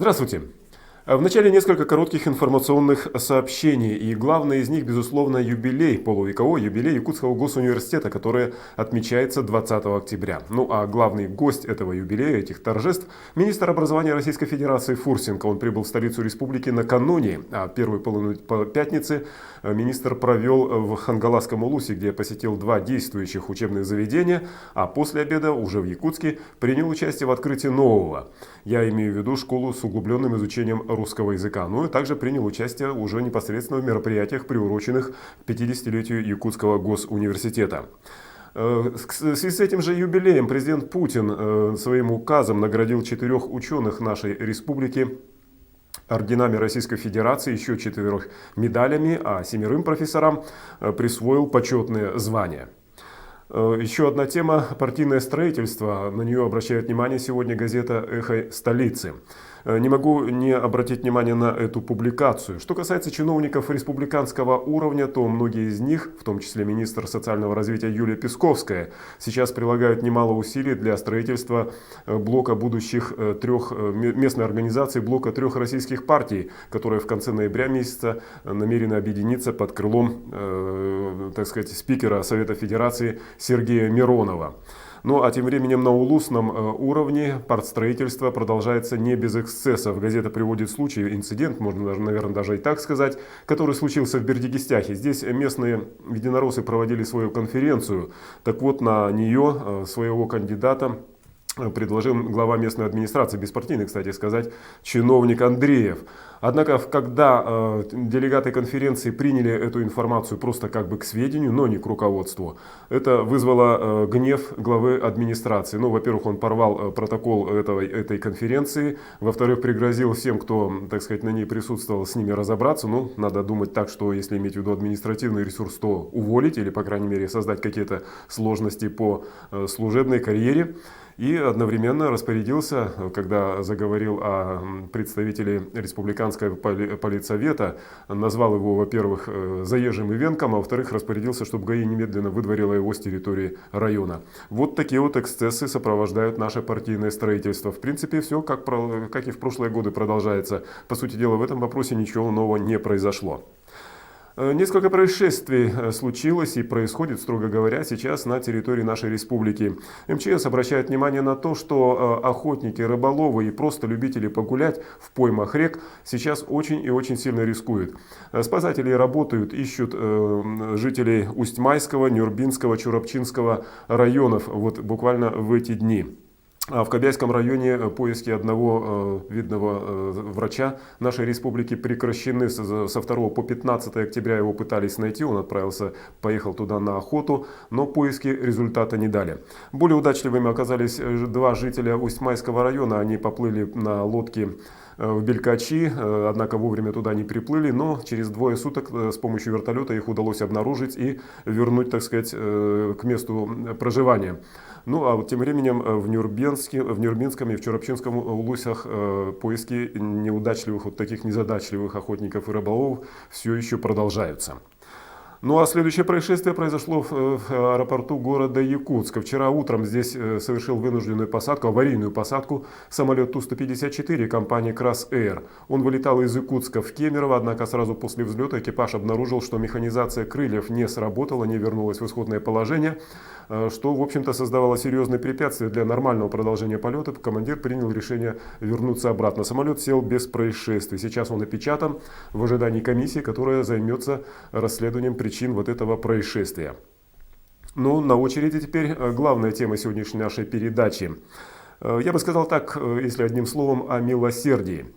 Здравствуйте. Вначале несколько коротких информационных сообщений, и главное из них, безусловно, юбилей, полувековой юбилей Якутского госуниверситета, который отмечается 20 октября. Ну а главный гость этого юбилея, этих торжеств, министр образования Российской Федерации Фурсенко. Он прибыл в столицу республики накануне, а первую половину пятницы министр провел в Хангаласском Улусе, где посетил два действующих учебных заведения, а после обеда уже в Якутске принял участие в открытии нового. Я имею в виду школу с углубленным изучением русского языка. Ну и также принял участие уже непосредственно в мероприятиях, приуроченных к 50-летию Якутского госуниверситета. В связи с этим же юбилеем президент Путин своим указом наградил 4 ученых нашей республики орденами Российской Федерации, еще 4 медалями, а 7 профессорам присвоил почетные звания. Еще одна тема – партийное строительство. На нее обращает внимание сегодня газета «Эхо столицы». Не могу не обратить внимание на эту публикацию. Что касается чиновников республиканского уровня, то многие из них, в том числе министр социального развития Юлия Песковская, сейчас прилагают немало усилий для строительства блока будущих 3 местной организации, блока 3 российских партий, которые в конце ноября месяца намерены объединиться под крылом, так сказать, спикера Совета Федерации Сергея Миронова. Ну а тем временем на улусном уровне партстроительство продолжается не без эксцессов. Газета приводит случай, инцидент, можно даже, наверное, даже и так сказать, который случился в Бердикистяхе. Здесь местные единороссы проводили свою конференцию. Так вот, на нее своего кандидата предложил глава местной администрации, беспартийный, кстати сказать, чиновник Андреев. Однако, когда делегаты конференции приняли эту информацию просто как бы к сведению, но не к руководству, это вызвало гнев главы администрации. Ну, во-первых, он порвал протокол этой конференции, во-вторых, пригрозил всем, кто, так сказать, на ней присутствовал, с ними разобраться. Ну, надо думать так, что если иметь в виду административный ресурс, то уволить или, по крайней мере, создать какие-то сложности по служебной карьере. И одновременно распорядился, когда заговорил о представителе республиканского политсовета, назвал его, во-первых, заезжим ивенком, а во-вторых, распорядился, чтобы ГАИ немедленно выдворила его с территории района. Вот такие вот эксцессы сопровождают наше партийное строительство. В принципе, все как и в прошлые годы продолжается. По сути дела, в этом вопросе ничего нового не произошло. Несколько происшествий случилось и происходит, строго говоря, сейчас на территории нашей республики. МЧС обращает внимание на то, что охотники, рыболовы и просто любители погулять в поймах рек сейчас очень и очень сильно рискуют. Спасатели работают, ищут жителей Усть-Майского, Нюрбинского, Чурапчинского районов вот буквально в эти дни. А в Кобяйском районе поиски одного видного врача нашей республики прекращены. Со 2 по 15 октября его пытались найти, он поехал туда на охоту, но поиски результата не дали. Более удачливыми оказались 2 жителя Усть-Майского района, они поплыли на лодке в Белькачи, однако вовремя туда не приплыли, но через 2 суток с помощью вертолета их удалось обнаружить и вернуть, так сказать, к месту проживания. Ну а тем временем в Нюрбинском и в Чурапчинском улусях поиски неудачливых, вот таких незадачливых охотников и рыболовов все еще продолжаются. Ну а следующее происшествие произошло в аэропорту города Якутска. Вчера утром здесь совершил вынужденную посадку, аварийную посадку самолет Ту-154 компании Крас-Эйр. Он вылетал из Якутска в Кемерово, однако сразу после взлета экипаж обнаружил, что механизация крыльев не сработала, не вернулась в исходное положение, что, в общем-то, создавало серьезные препятствия для нормального продолжения полета. Командир принял решение вернуться обратно. Самолет сел без происшествий. Сейчас он опечатан в ожидании комиссии, которая займется расследованием причин вот этого происшествия. Ну, на очереди теперь главная тема сегодняшней нашей передачи. Я бы сказал так, если одним словом, о милосердии.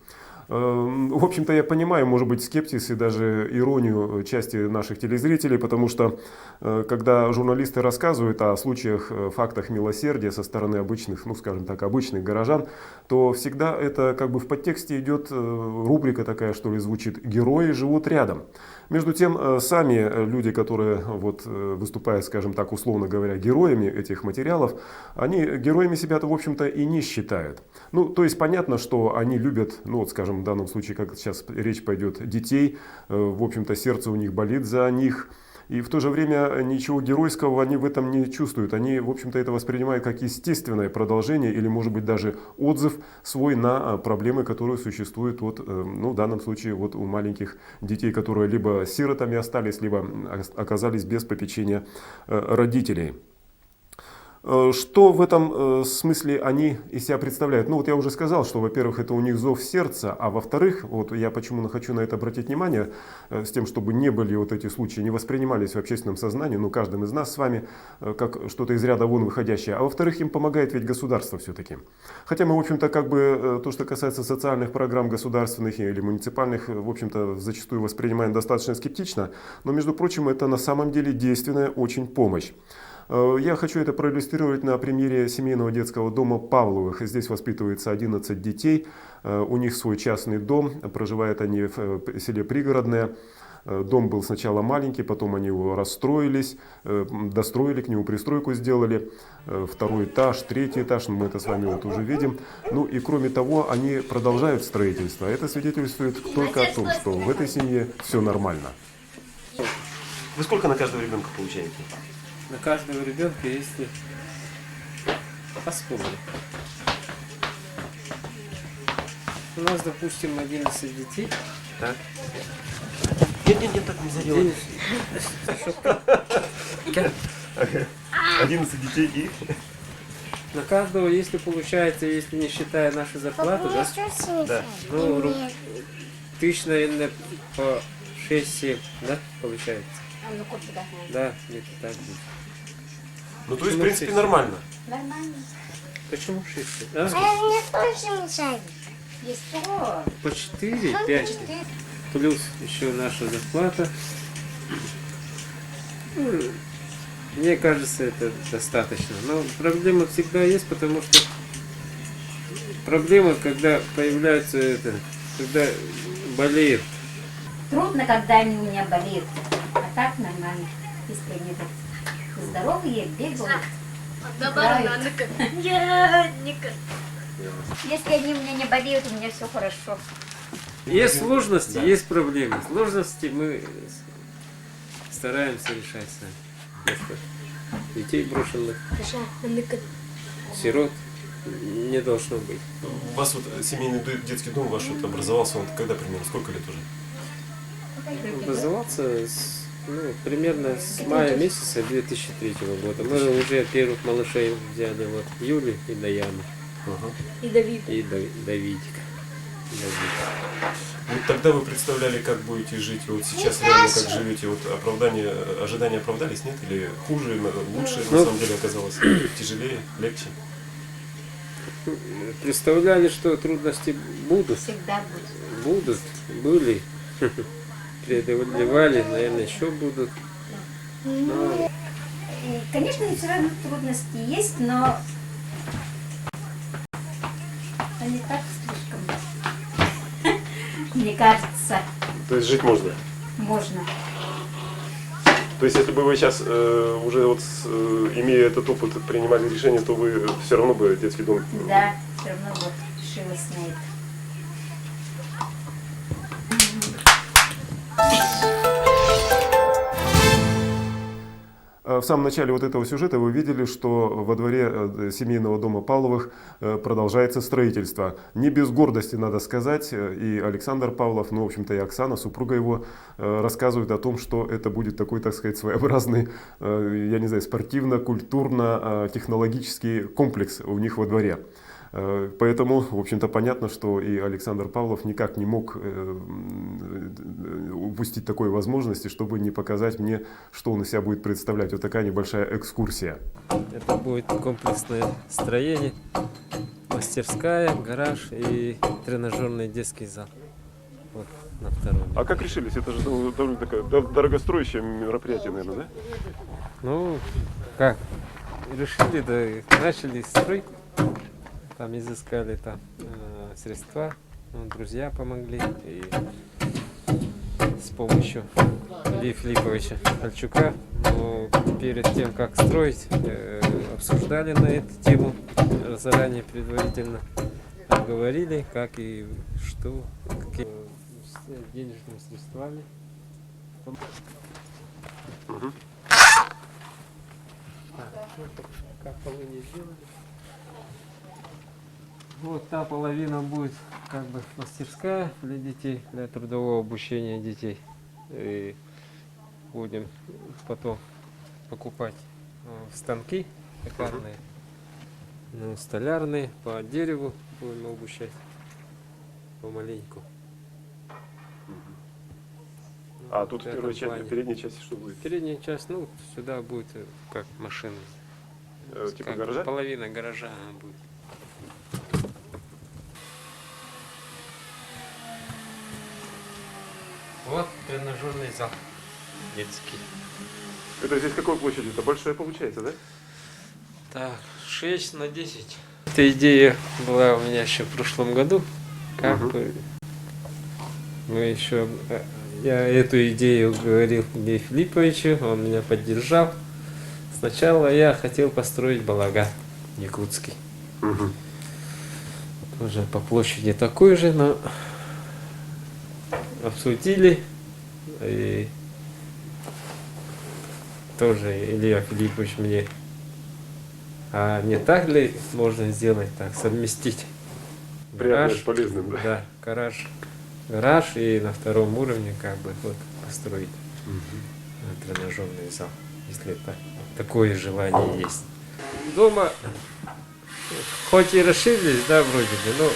В общем-то, я понимаю, может быть, скепсис и даже иронию части наших телезрителей, потому что, когда журналисты рассказывают о случаях, фактах милосердия со стороны обычных, ну, скажем так, обычных горожан, то всегда это как бы в подтексте идет рубрика такая, что ли, звучит: «Герои живут рядом». Между тем, сами люди, которые вот, выступают, скажем так, условно говоря, героями этих материалов, они героями себя-то, в общем-то, и не считают. Ну, то есть понятно, что они любят, ну, вот, скажем, в данном случае, как сейчас речь пойдет, детей, в общем-то, сердце у них болит за них. И в то же время ничего геройского они в этом не чувствуют. Они, в общем-то, это воспринимают как естественное продолжение или, может быть, даже отзыв свой на проблемы, которые существуют вот, ну, в данном случае вот у маленьких детей, которые либо сиротами остались, либо оказались без попечения родителей. Что в этом смысле они из себя представляют? Ну вот я уже сказал, что, во-первых, это у них зов сердца, а во-вторых, вот я почему хочу на это обратить внимание, с тем, чтобы не были вот эти случаи, не воспринимались в общественном сознании, ну каждым из нас с вами, как что-то из ряда вон выходящее, а во-вторых, им помогает ведь государство все-таки. Хотя мы, в общем-то, как бы то, что касается социальных программ государственных или муниципальных, в общем-то, зачастую воспринимаем достаточно скептично, но, между прочим, это на самом деле действенная очень помощь. Я хочу это проиллюстрировать на примере семейного детского дома Павловых. Здесь воспитывается 11 детей, у них свой частный дом, проживают они в селе Пригородное. Дом был сначала маленький, потом они его расстроились, достроили, к нему пристройку сделали, второй этаж, третий этаж, мы это с вами вот уже видим. Ну и кроме того, они продолжают строительство. Это свидетельствует только о том, что в этой семье все нормально. Вы сколько на каждого ребенка получаете? На каждого ребенка есть пособие. У нас, допустим, 11 детей. Так. Нет, так нельзя делать. 11 детей и... На каждого, если получается, если не считая наши зарплаты, да, ну, тысяч, наверное, по 6-7, да, получается. Да, где-то так будет. Ну, то есть, в принципе, нормально. Нормально. Почему 6? А мне тоже мешает. Есть по 4, 5. Плюс еще наша зарплата. Мне кажется, это достаточно. Но проблема всегда есть, потому что проблема, когда появляется это, когда болеют. Трудно, когда они у меня болеют. А так нормально. Если они так здоровые, бегают, играют. Если они у меня не болеют, у меня все хорошо. Есть сложности, да. Есть проблемы. Сложности мы стараемся решать сами. Детей брошенных, сирот не должно быть. У вас вот семейный детский дом ваш вот образовался, он когда примерно, сколько лет уже? Образовался примерно с мая месяца 2003 года. Мы уже первых малышей взяли, вот Юли и Даяну. И Давид. И Давидик. Вот тогда вы представляли, как будете жить, вот сейчас реально как живете, вот ожидания оправдались, нет? Или хуже, лучше, на самом деле оказалось, тяжелее, легче? Представляли, что трудности будут. Всегда будут. Были. Преодолевали, наверное, еще будут. Но... Конечно, все равно трудности есть, но они так слишком, мне кажется. То есть жить можно? Можно. То есть если бы вы сейчас уже вот имея этот опыт принимали решение, то вы все равно бы детский дом... Да, все равно бы решилась на это. В самом начале вот этого сюжета вы видели, что во дворе семейного дома Павловых продолжается строительство. Не без гордости, надо сказать, и Александр Павлов, ну, в общем-то, и Оксана, супруга его, рассказывают о том, что это будет такой, так сказать, своеобразный, я не знаю, спортивно-культурно-технологический комплекс у них во дворе. Поэтому, в общем-то, понятно, что и Александр Павлов никак не мог упустить такой возможности, чтобы не показать мне, что он из себя будет представлять. Вот такая небольшая экскурсия. Это будет комплексное строение, мастерская, гараж и тренажерный детский зал. Вот на втором. А как решились? Это же довольно такое дорогостоящее мероприятие, наверное, да? Ну, как? Решили, да, начали стройку. Там изыскали средства, друзья помогли, и с помощью Ильи Филипповича Альчука, но перед тем, как строить, обсуждали на эту тему заранее, предварительно говорили, как и что, какими денежными средствами. Как полы не сделали. Вот та половина будет как бы мастерская для детей, для трудового обучения детей. И будем потом покупать станки токарные, ну, столярные, по дереву будем обучать помаленьку. А Ну, тут в в этом первой части, плане. в передней части что будет? Передняя часть, ну, сюда будет как машина. Типа Как гаража? половина гаража она будет. Вот тренажерный зал детский. Это здесь какой площади? Это большая получается, да? Так, 6 на 10. Эта идея была у меня еще в прошлом году. Как бы мы еще... Я эту идею говорил Илье Филипповичу, он меня поддержал. Сначала я хотел построить балаган якутский. Тоже по площади такой же, но обсудили. И тоже Илья Филиппович мне, а не так ли можно сделать так, совместить Приятно с полезным, да? Да, гараж и на втором уровне как бы вот построить тренажерный зал, если такое желание есть. Дома хоть и расширились, да, вроде бы, но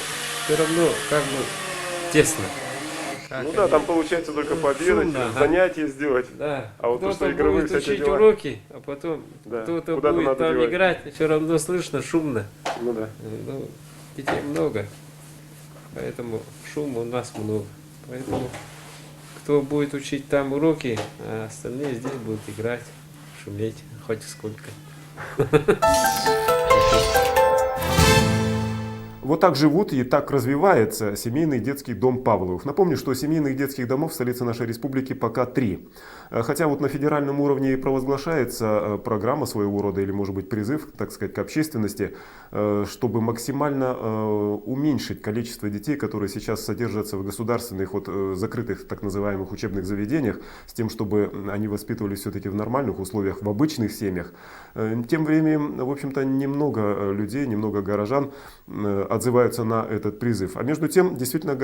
все равно как бы тесно. Ну да, там получается только пообедать, шумно, ага. занятия сделать. Да, А вот то, кто-то что игровые будет всякие учить дела. уроки, а потом Да, кто-то куда-то будет надо там девать. играть, все равно слышно, шумно. Ну да. Ну, детей много, поэтому шума у нас много. Поэтому кто будет учить там уроки, а остальные здесь будут играть, шуметь хоть сколько. Вот так живут и так развивается семейный детский дом Павловых. Напомню, что семейных детских домов в столице нашей республики пока 3. Хотя вот на федеральном уровне и провозглашается программа своего рода, или может быть призыв, так сказать, к общественности, чтобы максимально уменьшить количество детей, которые сейчас содержатся в государственных вот, закрытых так называемых учебных заведениях, с тем, чтобы они воспитывались все-таки в нормальных условиях, в обычных семьях. Тем временем, в общем-то, немного людей, немного горожан отзываются на этот призыв. А между тем, действительно,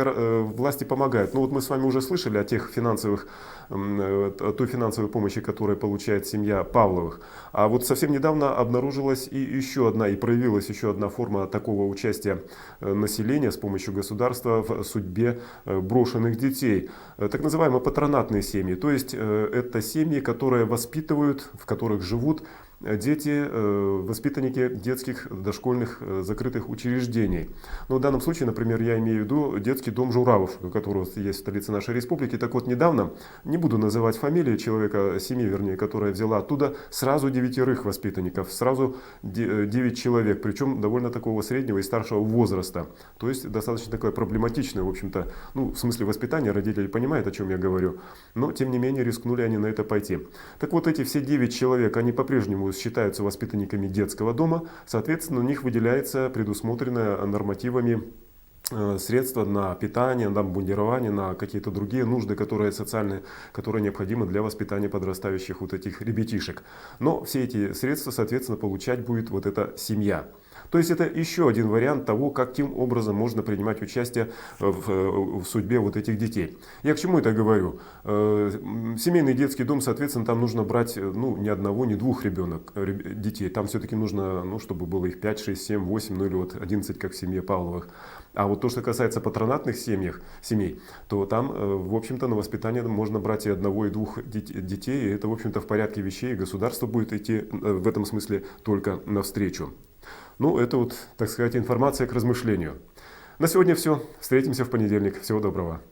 власти помогают. Ну вот мы с вами уже слышали о тех финансовых, той финансовой помощи, которую получает семья Павловых. А вот совсем недавно обнаружилась и еще одна, и проявилась еще одна форма такого участия населения с помощью государства в судьбе брошенных детей. Так называемые патронатные семьи. То есть это семьи, которые воспитывают, в которых живут дети, воспитанники детских дошкольных закрытых учреждений. Но в данном случае, например, я имею в виду детский дом Журавов, который есть в столице нашей республики. Так вот, недавно, не буду называть фамилии человека, семьи, вернее, которая взяла оттуда сразу 9 воспитанников, сразу 9 человек, причем довольно такого среднего и старшего возраста. То есть достаточно такое проблематичное, в общем-то, ну, в смысле воспитания, родители понимают, о чем я говорю, но тем не менее рискнули они на это пойти. Так вот, эти все 9 человек, они по-прежнему считаются воспитанниками детского дома, соответственно, у них выделяется предусмотренное нормативами средства на питание, на обмундирование, на какие-то другие нужды, которые социальные, которые необходимы для воспитания подрастающих вот этих ребятишек. Но все эти средства, соответственно, получать будет вот эта семья. То есть это еще один вариант того, каким образом можно принимать участие в судьбе вот этих детей. Я к чему это говорю? Семейный детский дом, соответственно, там нужно брать ну, ни одного, ни двух детей. Там все-таки нужно, ну, чтобы было их 5, 6, 7, 8, ну или вот 11, как в семье Павловых. А вот то, что касается патронатных семей, то там, в общем-то, на воспитание можно брать и одного, и двух детей. И это, в общем-то, в порядке вещей. И государство будет идти в этом смысле только навстречу. Ну, это вот, так сказать, информация к размышлению. На сегодня все. Встретимся в понедельник. Всего доброго.